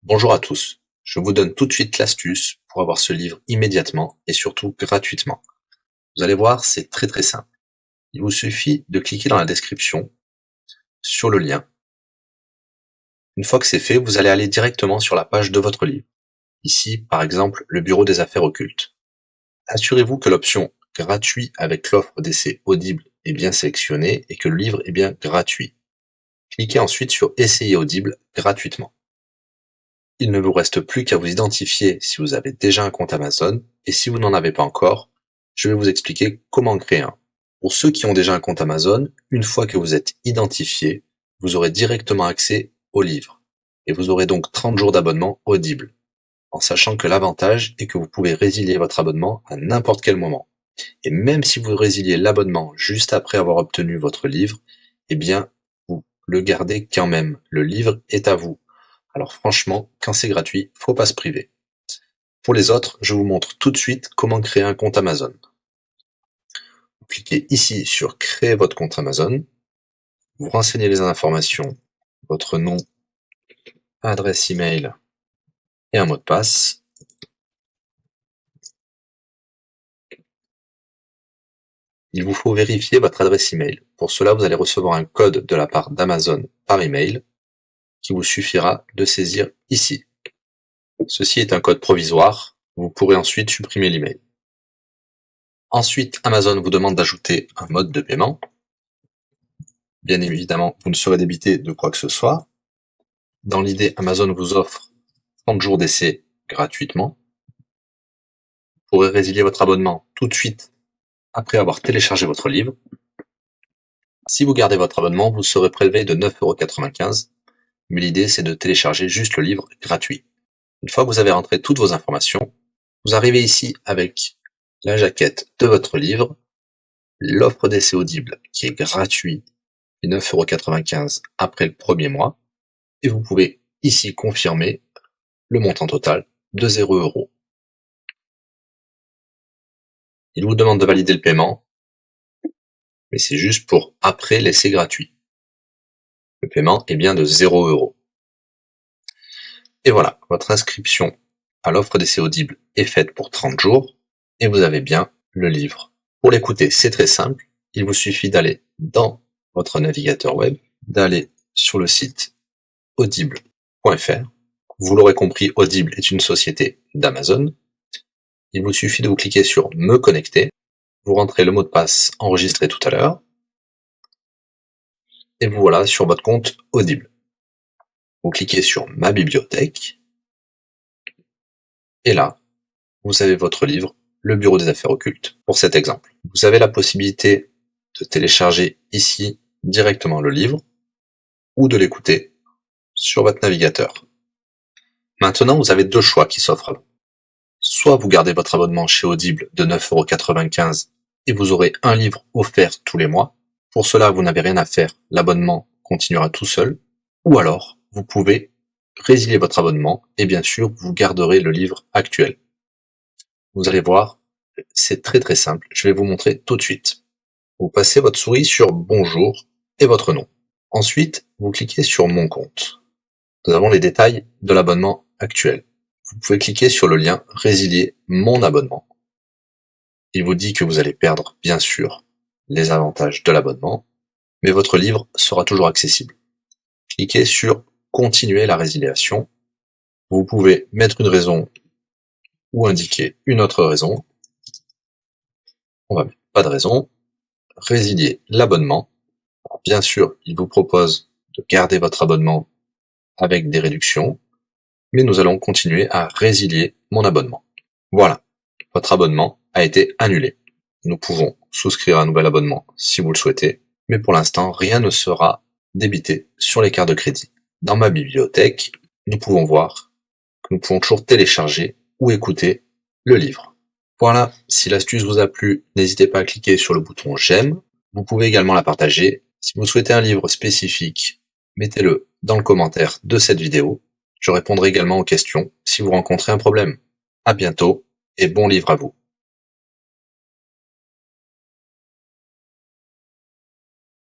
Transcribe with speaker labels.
Speaker 1: Bonjour à tous, je vous donne tout de suite l'astuce pour avoir ce livre immédiatement et surtout gratuitement. Vous allez voir, c'est très simple. Il vous suffit de cliquer dans la description sur le lien. Une fois que c'est fait, vous allez aller directement sur la page de votre livre. Ici, par exemple, le bureau des affaires occultes. Assurez-vous que l'option gratuit avec l'offre d'essai Audible est bien sélectionnée et que le livre est bien gratuit. Cliquez ensuite sur Essayer Audible gratuitement. Il ne vous reste plus qu'à vous identifier si vous avez déjà un compte Amazon, et si vous n'en avez pas encore, je vais vous expliquer comment créer un. Pour ceux qui ont déjà un compte Amazon, une fois que vous êtes identifié, vous aurez directement accès au livre, et vous aurez donc 30 jours d'abonnement Audible, en sachant que l'avantage est que vous pouvez résilier votre abonnement à n'importe quel moment. Et même si vous résiliez l'abonnement juste après avoir obtenu votre livre, eh bien, vous le gardez quand même. Le livre est à vous. Alors franchement, quand c'est gratuit, faut pas se priver. Pour les autres, je vous montre tout de suite comment créer un compte Amazon. Vous cliquez ici sur créer votre compte Amazon. Vous renseignez les informations, votre nom, adresse email et un mot de passe. Il vous faut vérifier votre adresse email. Pour cela, vous allez recevoir un code de la part d'Amazon par email qui vous suffira de saisir ici. Ceci est un code provisoire. Vous pourrez ensuite supprimer l'email. Ensuite, Amazon vous demande d'ajouter un mode de paiement. Bien évidemment, vous ne serez débité de quoi que ce soit. Dans l'idée, Amazon vous offre 30 jours d'essai gratuitement. Vous pourrez résilier votre abonnement tout de suite après avoir téléchargé votre livre. Si vous gardez votre abonnement, vous serez prélevé de 9,95 €, mais l'idée c'est de télécharger juste le livre gratuit. Une fois que vous avez rentré toutes vos informations, vous arrivez ici avec la jaquette de votre livre, l'offre d'essai Audible qui est gratuit et 9,95 € après le premier mois, et vous pouvez ici confirmer le montant total de 0 €. Il vous demande de valider le paiement, mais c'est juste pour après l'essai gratuit. Le paiement est bien de 0 €. Et voilà, votre inscription à l'offre d'essai Audible est faite pour 30 jours, et vous avez bien le livre. Pour l'écouter, c'est très simple, il vous suffit d'aller dans votre navigateur web, d'aller sur le site audible.fr. Vous l'aurez compris, Audible est une société d'Amazon. Il vous suffit de vous cliquer sur Me connecter, vous rentrez le mot de passe enregistré tout à l'heure, et vous voilà sur votre compte Audible. Vous cliquez sur Ma bibliothèque, et là, vous avez votre livre, Le bureau des affaires occultes, pour cet exemple. Vous avez la possibilité de télécharger ici directement le livre, ou de l'écouter sur votre navigateur. Maintenant, vous avez deux choix qui s'offrent à vous. Soit vous gardez votre abonnement chez Audible de 9,95 € et vous aurez un livre offert tous les mois. Pour cela, vous n'avez rien à faire, l'abonnement continuera tout seul. Ou alors, vous pouvez résilier votre abonnement et bien sûr, vous garderez le livre actuel. Vous allez voir, c'est très simple, je vais vous montrer tout de suite. Vous passez votre souris sur Bonjour et votre nom. Ensuite, vous cliquez sur Mon compte. Nous avons les détails de l'abonnement actuel. Vous pouvez cliquer sur le lien Résilier mon abonnement. Il vous dit que vous allez perdre, bien sûr, les avantages de l'abonnement, mais votre livre sera toujours accessible. Cliquez sur Continuer la résiliation. Vous pouvez mettre une raison ou indiquer une autre raison. On va mettre pas de raison. Résilier l'abonnement. Bien sûr, il vous propose de garder votre abonnement avec des réductions, mais nous allons continuer à résilier mon abonnement. Voilà, votre abonnement a été annulé. Nous pouvons souscrire un nouvel abonnement si vous le souhaitez, mais pour l'instant, rien ne sera débité sur les cartes de crédit. Dans ma bibliothèque, nous pouvons voir que nous pouvons toujours télécharger ou écouter le livre. Voilà, si l'astuce vous a plu, n'hésitez pas à cliquer sur le bouton j'aime. Vous pouvez également la partager. Si vous souhaitez un livre spécifique, mettez-le dans le commentaire de cette vidéo. Je répondrai également aux questions si vous rencontrez un problème. À bientôt et bon livre à vous.